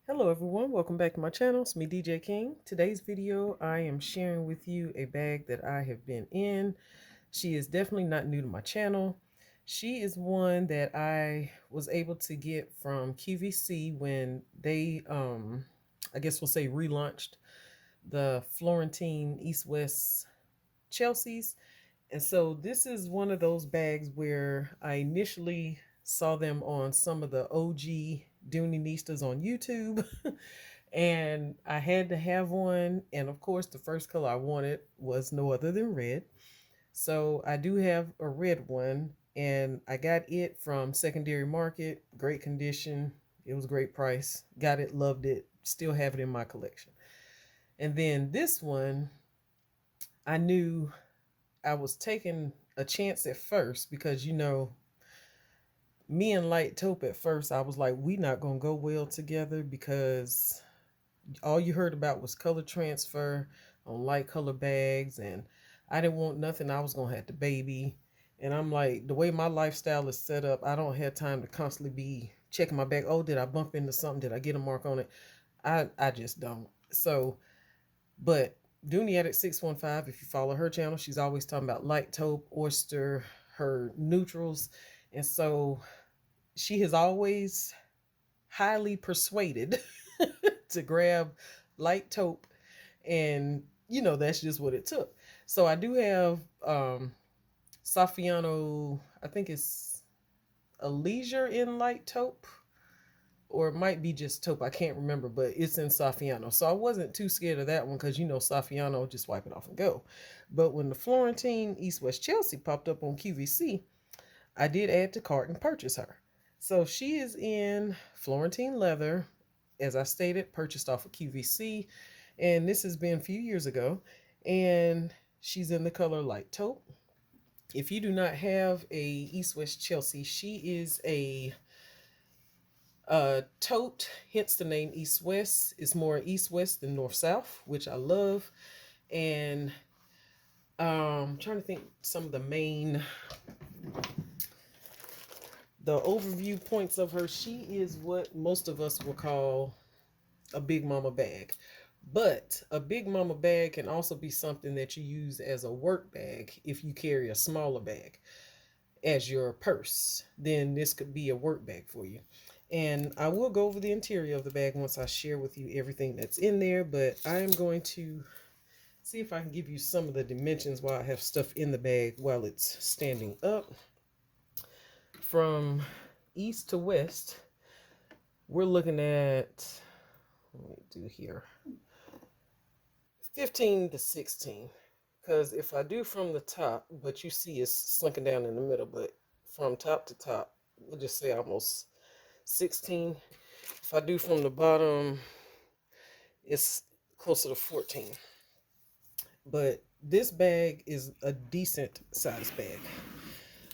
Hello everyone, welcome back to my channel. It's me, DJ King. Today's video, I am sharing with you a bag that I have been in. She is definitely not new to my channel. She is one that I was able to get from QVC when they, I guess we'll say relaunched the Florentine East-West Chelsea's. And so this is one of those bags where I initially saw them on some of the OG Doonieistas on YouTube. And I had to have one. And of course, the first color I wanted was no other than red. So I do have a red one. And I got it from secondary market. Great condition. It was a great price. Got it, loved it. Still have it in my collection. And then this one, I knew I was taking a chance at first because, me and Light Taupe at first, I was like, we not gonna go well together because all you heard about was color transfer on light color bags, and I didn't want nothing I was gonna have to baby. And I'm like, the way my lifestyle is set up, I don't have time to constantly be checking my bag. Oh, did I bump into something? Did I get a mark on it? I just don't. So, but Dooney Addict 615, if you follow her channel, she's always talking about light taupe, oyster, her neutrals. And so she has always highly persuaded to grab light taupe, and that's just what it took. So I do have Saffiano, I think it's a leisure in light taupe, or it might be just taupe, I can't remember, but it's in Saffiano. So I wasn't too scared of that one because Saffiano, just wipe it off and go. But when the Florentine East West Chelsea popped up on QVC, I did add to cart and purchase her. So she is in Florentine leather, as I stated, purchased off of QVC, and this has been a few years ago, and she's in the color light taupe. If you do not have a East West Chelsea, she is a tote, hence the name East West. It's more East West than North South, which I love. And I'm trying to think some of the overview points of her. She is what most of us will call a big mama bag. But a big mama bag can also be something that you use as a work bag if you carry a smaller bag as your purse. Then this could be a work bag for you. And I will go over the interior of the bag once I share with you everything that's in there, but I am going to see if I can give you some of the dimensions while I have stuff in the bag while it's standing up. From east to west, we're looking at, let me do here, 15 to 16. Because if I do from the top, but you see it's sunken down in the middle, but from top to top, we'll just say almost 16. If I do from the bottom, it's closer to 14. But this bag is a decent size bag.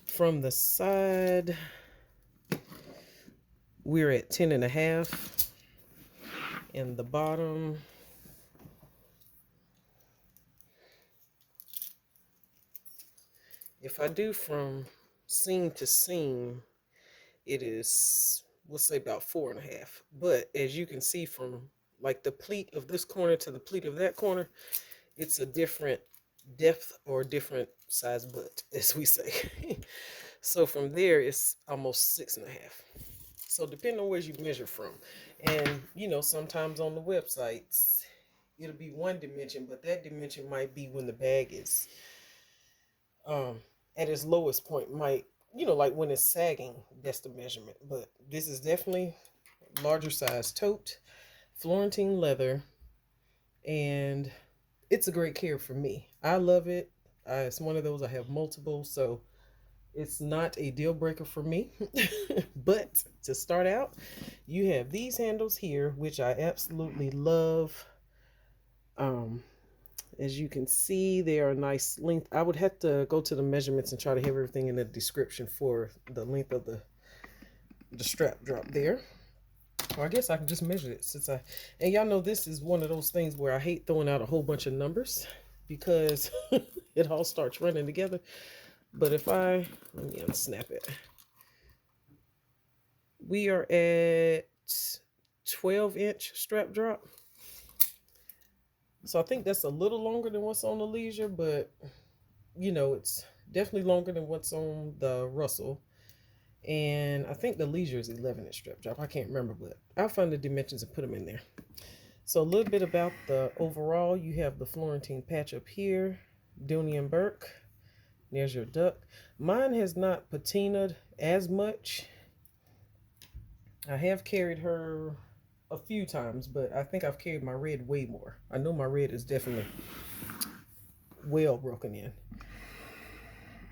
From the side, we're at 10 and a half. And the bottom, if I do from seam to seam, it is, we'll say about 4.5. But as you can see from like the pleat of this corner to the pleat of that corner, it's a different depth or different size butt, as we say. So from there, it's almost 6.5. So depending on where you measure from. And, sometimes on the websites, it'll be one dimension, but that dimension might be when the bag is at its lowest point, might, like when it's sagging, that's the measurement. But this is definitely larger size tote, Florentine leather, and it's a great care for me. I love it. It's one of those, I have multiple, so it's not a deal breaker for me. But to start out, you have these handles here, which I absolutely love. As you can see, they are a nice length. I would have to go to the measurements and try to have everything in the description for the length of the strap drop there. Or I guess I can just measure it and y'all know this is one of those things where I hate throwing out a whole bunch of numbers because it all starts running together. But if let me unsnap it. We are at 12-inch strap drop. So I think that's a little longer than what's on the Leisure, but you know, it's definitely longer than what's on the Russell. And I think the Leisure is 11-inch strap drop. I can't remember, but I'll find the dimensions and put them in there. So a little bit about the overall. You have the Florentine patch up here, Dooney and Burke. There's your duck. Mine has not patinaed as much. I have carried her a few times, but I think I've carried my red way more. I know my red is definitely well broken in.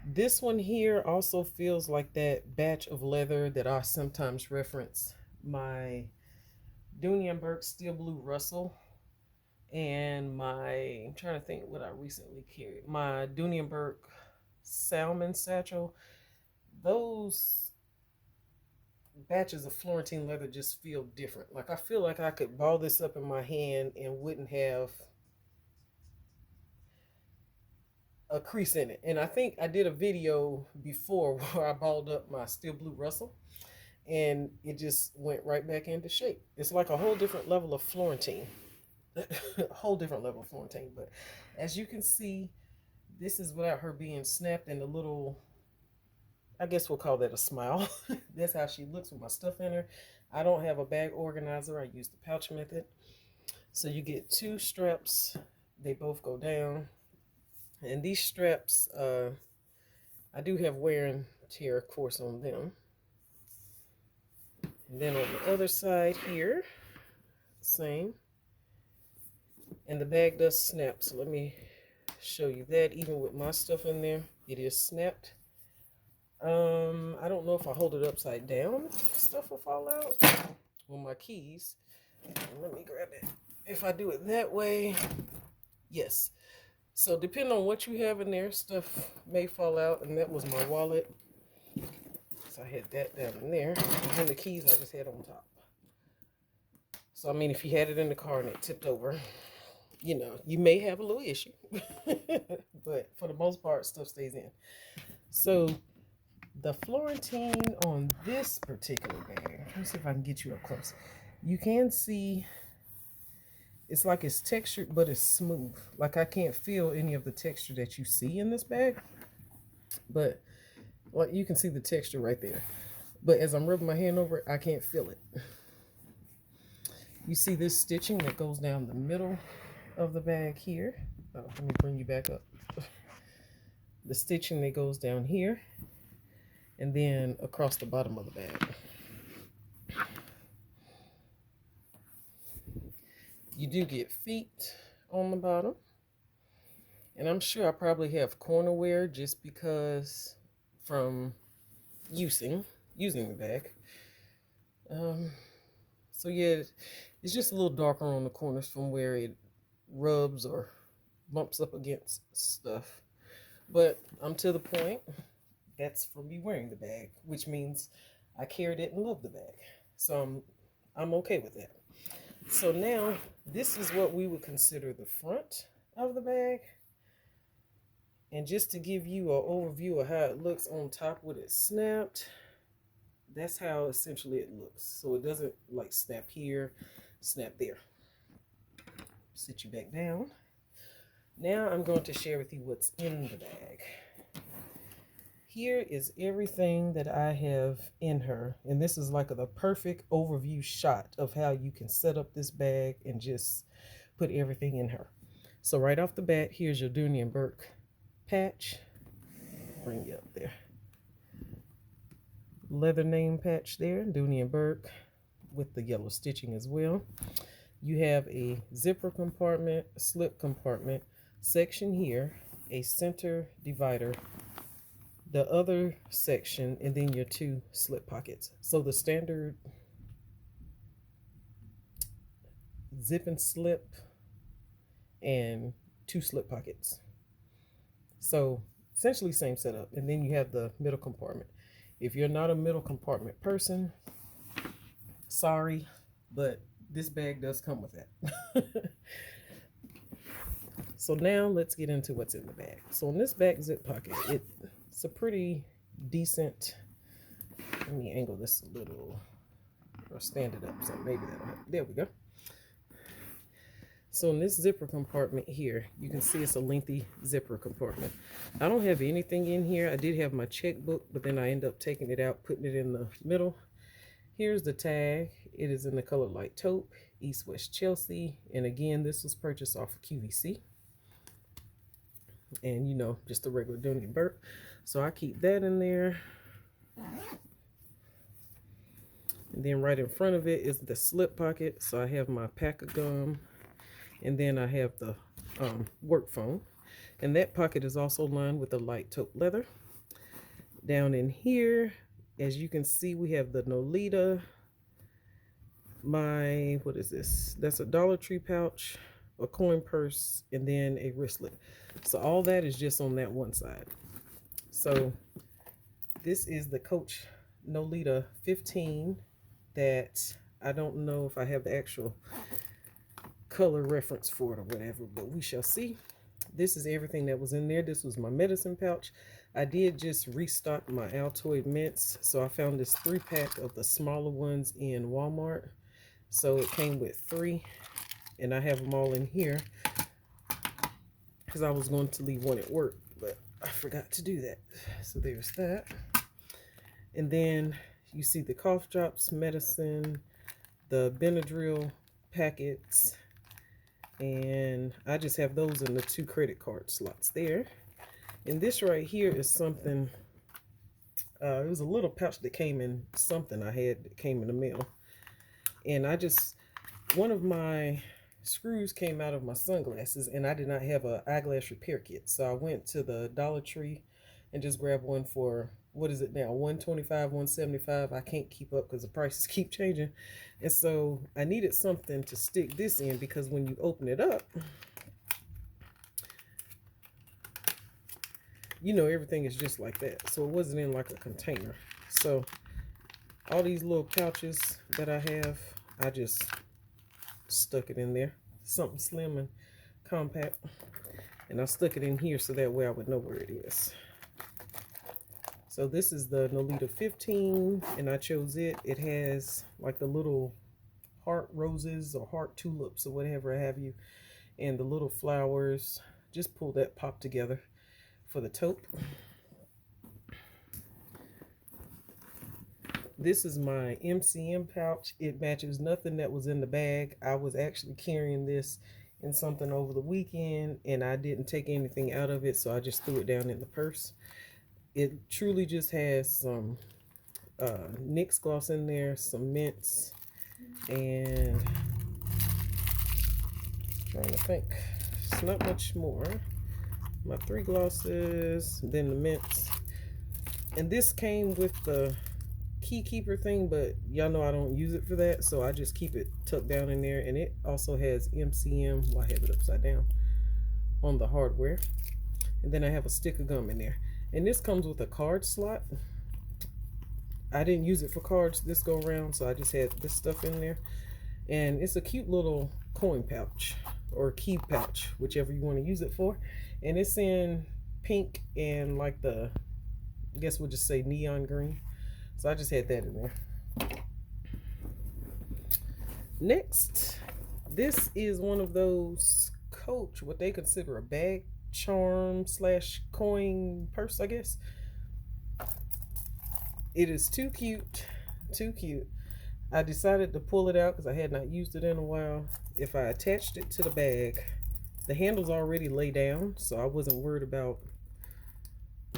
This one here also feels like that batch of leather that I sometimes reference. My Dooney and Burke Steel Blue Russell and my, I'm trying to think what I recently carried. My Dooney and Burke Salmon Satchel. Those batches of Florentine leather just feel different. Like I feel like I could ball this up in my hand and wouldn't have a crease in it. And I think I did a video before where I balled up my Steel Blue Russell and it just went right back into shape. It's like a whole different level of Florentine. A whole different level of Florentine. But as you can see, this is without her being snapped and a little, I guess we'll call that a smile. That's how she looks with my stuff in her. I don't have a bag organizer. I use the pouch method. So you get two straps. They both go down. And these straps, I do have wear and tear, of course, on them. And then on the other side here, same. And the bag does snap. So let me show you that. Even with my stuff in there, it is snapped. I don't know if I hold it upside down, stuff will fall out. Well, my keys. Let me grab it. If I do it that way, yes. So depending on what you have in there, stuff may fall out, and that was my wallet. So I had that down in there, and then the keys I just had on top. So I mean, if you had it in the car and it tipped over, you know, you may have a little issue. But for the most part, stuff stays in. So the Florentine on this particular bag, let me see if I can get you up close. You can see it's like it's textured, but it's smooth. Like I can't feel any of the texture that you see in this bag, but like you can see the texture right there. But as I'm rubbing my hand over it, I can't feel it. You see this stitching that goes down the middle of the bag here. Oh, let me bring you back up. The stitching that goes down here and then across the bottom of the bag. You do get feet on the bottom. And I'm sure I probably have corner wear just because from using the bag. So yeah, it's just a little darker on the corners from where it rubs or bumps up against stuff. But I'm to the point. That's from me wearing the bag, which means I carried it and love the bag. So I'm okay with that. So now this is what we would consider the front of the bag. And just to give you an overview of how it looks on top with it snapped, that's how essentially it looks. So it doesn't like snap here, snap there. Sit you back down. Now I'm going to share with you what's in the bag. Here is everything that I have in her. And this is like the perfect overview shot of how you can set up this bag and just put everything in her. So right off the bat, here's your Dooney and Burke patch. Bring you up there. Leather name patch there, Dooney and Burke, with the yellow stitching as well. You have a zipper compartment, a slip compartment, section here, a center divider, the other section, and then your two slip pockets. So the standard zip and slip and two slip pockets. So essentially same setup. And then you have the middle compartment. If you're not a middle compartment person, sorry, but this bag does come with that. So now let's get into what's in the bag. So in this back zip pocket, it's a pretty decent, let me angle this a little. or stand it up. So maybe that'll help. There we go. So in this zipper compartment here, you can see it's a lengthy zipper compartment. I don't have anything in here. I did have my checkbook, but then I end up taking it out, putting it in the middle. Here's the tag. It is in the color light taupe, East West Chelsea. And again, this was purchased off of QVC. And you know, just a regular Dooney Burke. So I keep that in there. And then right in front of it is the slip pocket. So I have my pack of gum. And then I have the work phone. And that pocket is also lined with the light taupe leather. Down in here, as you can see, we have the Nolita. What is this? That's a Dollar Tree pouch, a coin purse, and then a wristlet. So all that is just on that one side. So this is the Coach Nolita 15 that I don't know if I have the actual color reference for it or whatever, but we shall see. This is everything that was in there. This was my medicine pouch. I did just restock my Altoid mints, so I found this 3-pack of the smaller ones in Walmart. So it came with 3, and I have them all in here because I was going to leave one at work, but I forgot to do that. So there's that. And then you see the cough drops, medicine, the Benadryl packets, and I just have those in the 2 credit card slots there. And this right here is something, it was a little pouch that came in something I had that came in the mail. And one of my screws came out of my sunglasses, and I did not have an eyeglass repair kit. So I went to the Dollar Tree and just grabbed one for, what is it now, $125, $175. I can't keep up because the prices keep changing. And so I needed something to stick this in, because when you open it up, you know, everything is just like that. So it wasn't in like a container. So all these little pouches that I have, I just stuck it in there. Something slim and compact. And I stuck it in here so that way I would know where it is. So this is the Nolita 15, and I chose it. It has like the little heart roses or heart tulips or whatever have you, and the little flowers. Just pull that pop together for the taupe. This is my MCM pouch. It matches nothing that was in the bag. I was actually carrying this in something over the weekend, and I didn't take anything out of it, so I just threw it down in the purse. It truly just has some NYX gloss in there, some mints, and I'm trying to think. It's not much more. My 3 glosses, then the mints. And this came with the key keeper thing, but y'all know I don't use it for that, so I just keep it tucked down in there. And it also has MCM, well, I have it upside down, on the hardware. And then I have a stick of gum in there. And this comes with a card slot. I didn't use it for cards this go around, so I just had this stuff in there. And it's a cute little coin pouch, or key pouch, whichever you want to use it for. And it's in pink and like the, I guess we'll just say neon green. So I just had that in there. Next, this is one of those Coach, what they consider a bag charm slash coin purse, I guess. It is too cute, too cute. I decided to pull it out because I had not used it in a while. If I attached it to the bag, the handle's already laid down, so I wasn't worried about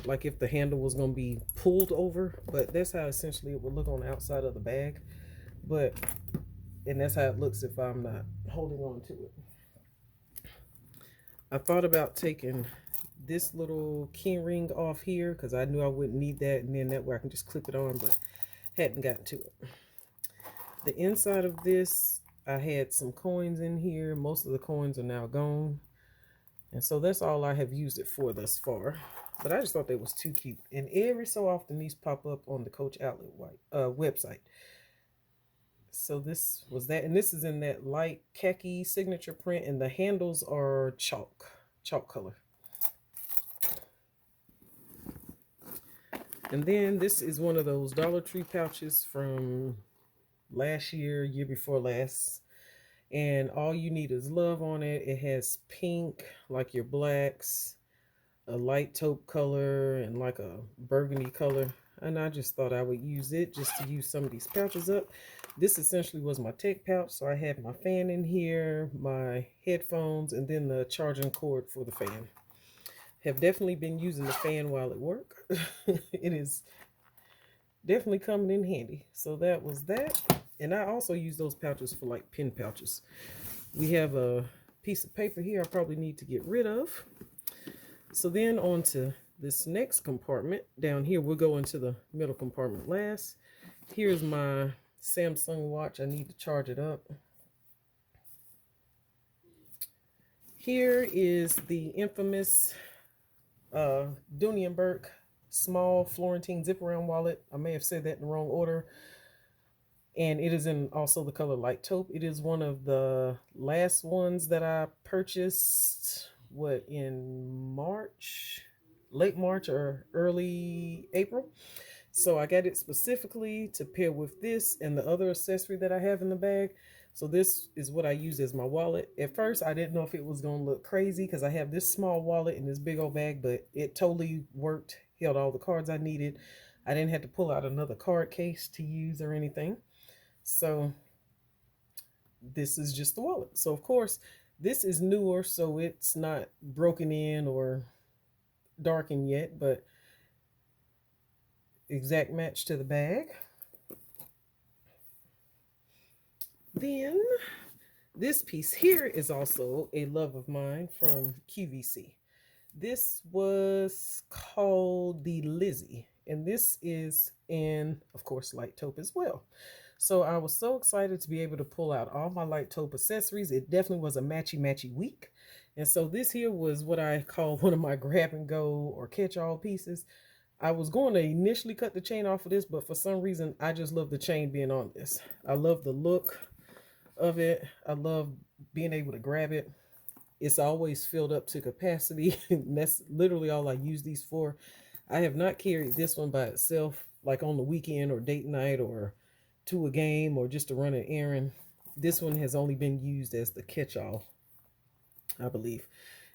like if the handle was going to be pulled over, but that's how essentially it would look on the outside of the bag. And that's how it looks if I'm not holding on to it. I thought about taking this little key ring off here because I knew I wouldn't need that, and then that way I can just clip it on, but hadn't gotten to it. The inside of this, I had some coins in here. Most of the coins are now gone, and so that's all I have used it for thus far. But I just thought that was too cute, and every so often these pop up on the Coach Outlet website. So this was that, and this is in that light khaki signature print, and the handles are chalk color. And then this is one of those Dollar Tree pouches from last year, year before last. And all you need is love on it. It has pink, like your blacks, a light taupe color, and like a burgundy color. And I just thought I would use it just to use some of these pouches up. This essentially was my tech pouch. So I have my fan in here, my headphones, and then the charging cord for the fan. Have definitely been using the fan while at work. It is definitely coming in handy. So that was that. And I also use those pouches for like pen pouches. We have a piece of paper here I probably need to get rid of. So then on to this next compartment. Down here, we'll go into the middle compartment last. Here's my Samsung watch. I need to charge it up. Here is the infamous Dooney & Burke small Florentine zip around wallet. I may have said that in the wrong order. And it is in also the color light taupe. It is one of the last ones that I purchased, in March, late March or early April. So I got it specifically to pair with this and the other accessory that I have in the bag. So this is what I use as my wallet. At first, I didn't know if it was going to look crazy because I have this small wallet in this big old bag, but it totally worked, held all the cards I needed. I didn't have to pull out another card case to use or anything. So this is just the wallet. So of course, this is newer, so it's not broken in or darkened yet, but exact match to the bag. Then this piece here is also a love of mine from QVC. This was called the Lizzie, and this is in, of course, light taupe as well. So I was so excited to be able to pull out all my light taupe accessories. It definitely was a matchy week. And so this here was what I call one of my grab and go or catch-all pieces. I was going to initially cut the chain off of this, but for some reason, I just love the chain being on this. I love the look of it. I love being able to grab it. It's always filled up to capacity. And that's literally all I use these for. I have not carried this one by itself, like on the weekend or date night or to a game or just to run an errand. This one has only been used as the catch-all, I believe.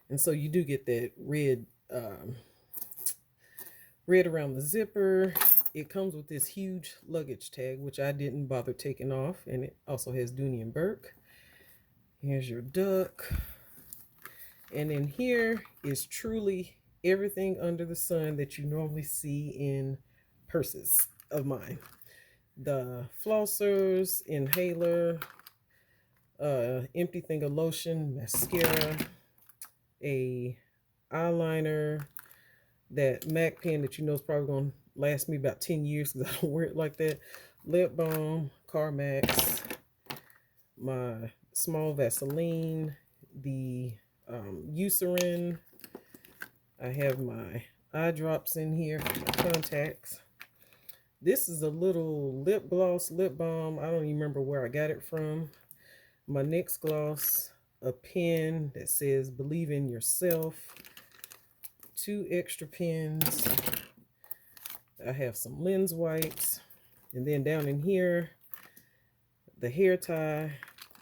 And so you do get that red around the zipper. It comes with this huge luggage tag, which I didn't bother taking off. And it also has Dooney & Burke. Here's your duck. And in here is truly everything under the sun that you normally see in purses of mine. The flossers, inhaler, empty thing of lotion, mascara, a eyeliner, that MAC pen that you know is probably going to last me about 10 years because I don't wear it like that, lip balm, Carmex, my small Vaseline, the Eucerin. I have my eye drops in here for my contacts. This is a little lip gloss, lip balm. I don't even remember where I got it from. My NYX gloss, a pen that says believe in yourself, 2 extra pens. I have some lens wipes. And then down in here, the hair tie.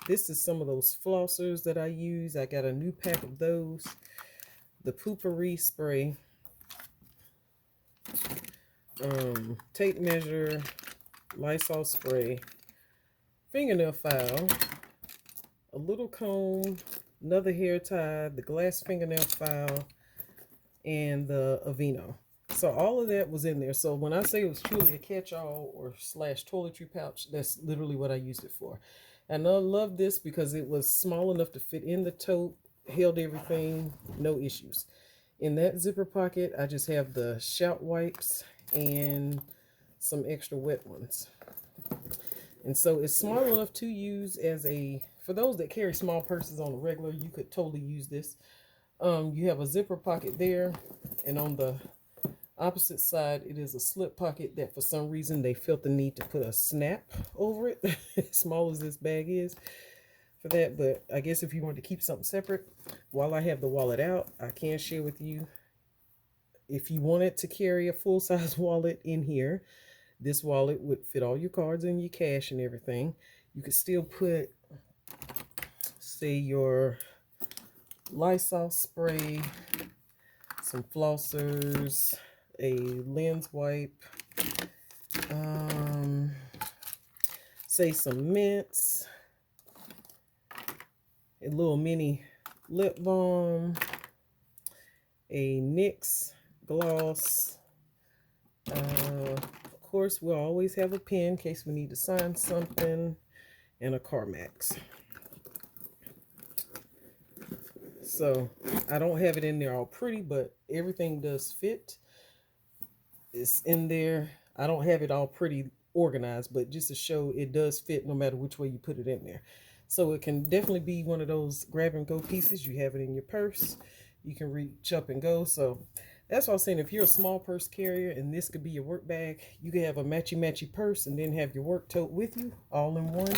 This is some of those flossers that I use. I got a new pack of those. The Poopery spray. Tape measure, Lysol spray, fingernail file, a little comb, another hair tie, the glass fingernail file, and the Aveeno. So all of that was in there. So when I say it was truly a catch-all or slash toiletry pouch, that's literally what I used it for. And I love this because it was small enough to fit in the tote, held everything, no issues. In that zipper pocket, I just have the shout wipes and some extra wet ones. And so it's small enough to use as a, for those that carry small purses on the regular, you could totally use this. You have a zipper pocket there, and on the opposite side, it is a slip pocket that for some reason they felt the need to put a snap over it, as small as this bag is for that. But I guess if you want to keep something separate, while I have the wallet out, I can share with you, if you wanted to carry a full-size wallet in here, This wallet would fit all your cards and your cash and everything. You could still put, say, your Lysol spray, some flossers, a lens wipe, say some mints, a little mini lip balm, a NYX gloss. Of course, we'll always have a pen in case we need to sign something, and a Carmax. So I don't have it in there all pretty, but everything does fit. It's in there. I don't have it all pretty organized, but just to show it does fit no matter which way you put it in there. So it can definitely be one of those grab and go pieces. You have it in your purse. You can reach up and go. So that's what I was saying. If you're a small purse carrier and this could be your work bag, you can have a matchy purse and then have your work tote with you all in one.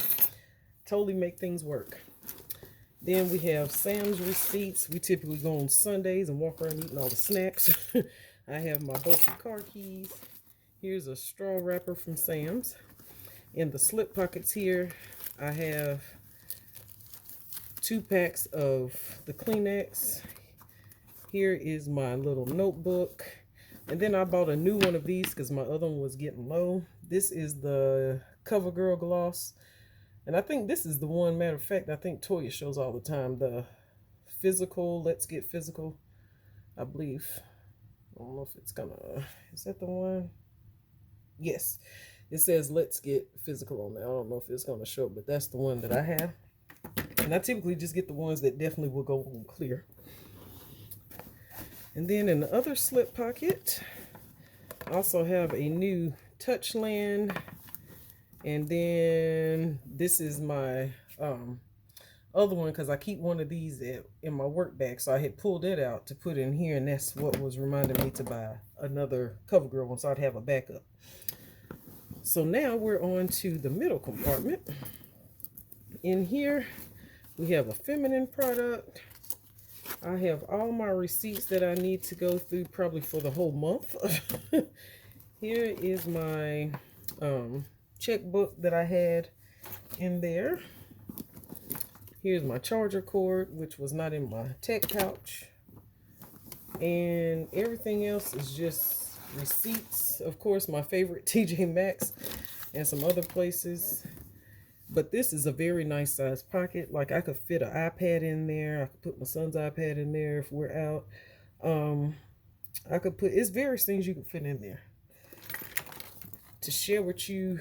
Totally make things work. Then we have Sam's receipts. We typically go on Sundays and walk around eating all the snacks. I have my bulky car keys. Here's a straw wrapper from Sam's. In the slip pockets here, I have 2 packs of the Kleenex. Here is my little notebook. And then I bought a new one of these because my other one was getting low. This is the CoverGirl gloss. And I think this is the one, matter of fact, I think Toya shows all the time. The physical, Let's Get Physical, I believe. I don't know if it's gonna, is that the one? Yes, it says Let's Get Physical on there. I don't know if it's gonna show up, but that's the one that I have. And I typically just get the ones that definitely will go on clear. And then in the other slip pocket, I also have a new Touchland. And then this is my other one, because I keep one of these in my work bag. So I had pulled it out to put in here, and that's what was reminding me to buy another CoverGirl one so I'd have a backup. So now we're on to the middle compartment. In here, we have a feminine product. I have all my receipts that I need to go through probably for the whole month. Here is my checkbook that I had in there. Here's my charger cord, which was not in my tech pouch. And everything else is just receipts. Of course, my favorite TJ Maxx and some other places. But this is a very nice size pocket. Like, I could fit an iPad in there. I could put my son's iPad in there if we're out. I could put, it's various things you can fit in there. To share with you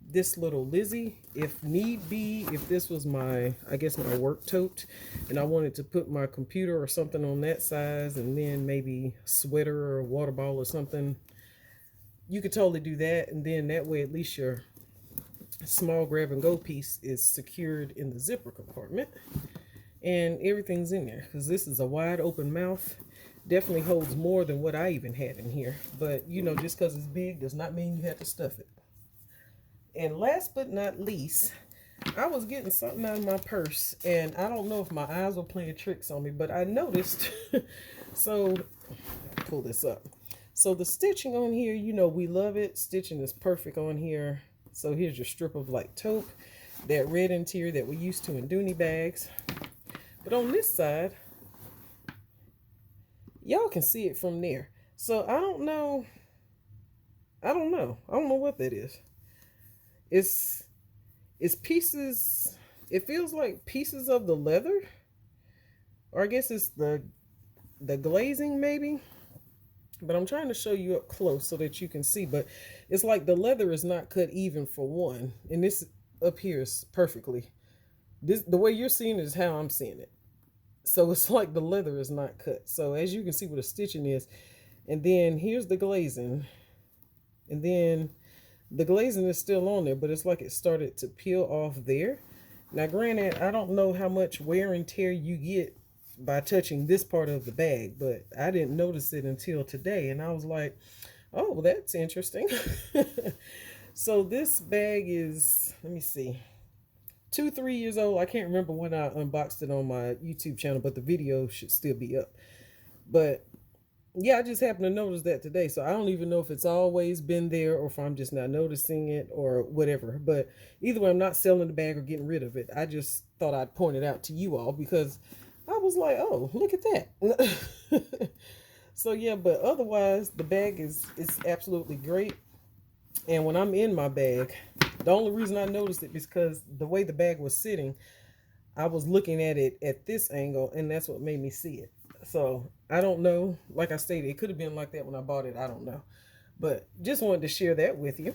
this little Lizzie, if need be, if this was my, I guess, my work tote, and I wanted to put my computer or something on that size, and then maybe a sweater or a water bottle or something, you could totally do that. And then that way, at least your small grab and go piece is secured in the zipper compartment, and everything's in there, because this is a wide open mouth. Definitely holds more than what I even had in here, but you know, just because it's big does not mean you have to stuff it. And last but not least, I was getting something out of my purse, and I don't know if my eyes were playing tricks on me, but I noticed. So pull this up. So the stitching on here, you know, we love it. Stitching is perfect on here. So here's your strip of like taupe, that red interior that we used to in Dooney bags. But on this side, y'all can see it from there. So I don't know what that is. It's pieces, it feels like pieces of the leather, or I guess it's the glazing maybe. But I'm trying to show you up close so that you can see. But it's like the leather is not cut even for one. And this up here is perfectly. The way you're seeing it is how I'm seeing it. So it's like the leather is not cut. So as you can see what the stitching is. And then here's the glazing. And then the glazing is still on there, but it's like it started to peel off there. Now granted, I don't know how much wear and tear you get by touching this part of the bag, but I didn't notice it until today, and I was like, oh, that's interesting. So this bag is, let me see, 2-3 years old. I can't remember when I unboxed it on my YouTube channel, but the video should still be up. But Yeah, I just happened to notice that today. So I don't even know if it's always been there or if I'm just not noticing it or whatever. But either way, I'm not selling the bag or getting rid of it. I just thought I'd point it out to you all because I was like, oh, look at that. So yeah, but otherwise the bag is absolutely great. And when I'm in my bag, the only reason I noticed it is because the way the bag was sitting, I was looking at it at this angle, and that's what made me see it. So I don't know. Like I stated, it could have been like that when I bought it. I don't know. But just wanted to share that with you.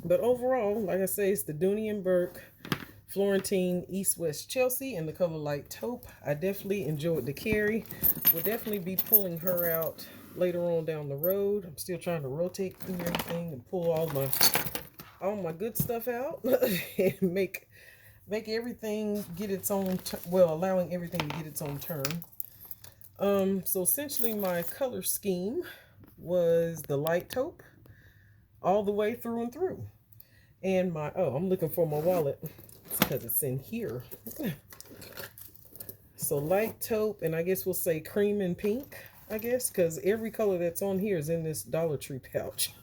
But overall, like I say, it's the Dooney and Burke Florentine East West Chelsea in the color light taupe. I definitely enjoyed the carry. We'll definitely be pulling her out later on down the road. I'm still trying to rotate through everything and pull all my good stuff out and make everything get its own well, allowing everything to get its own turn. So essentially my color scheme was the light taupe all the way through and through. And I'm looking for my wallet because it's in here. So light taupe, and I guess we'll say cream and pink, I guess, because every color that's on here is in this Dollar Tree pouch.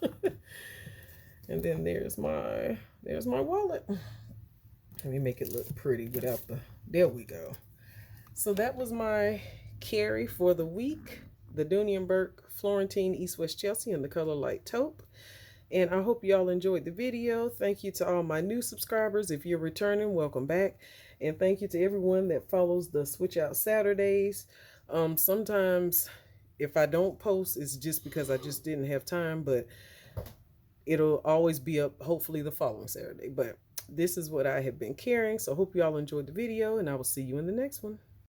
And then there's my wallet. Let me make it look pretty without there we go. So that was my carry for the week. The Dooney and Burke Florentine East West Chelsea in the color light taupe. And I hope y'all enjoyed the video. Thank you to all my new subscribers. If you're returning, welcome back. And thank you to everyone that follows the Switch Out Saturdays. Sometimes if I don't post, it's just because I just didn't have time, but it'll always be up hopefully the following Saturday. But this is what I have been carrying. So I hope y'all enjoyed the video, and I will see you in the next one.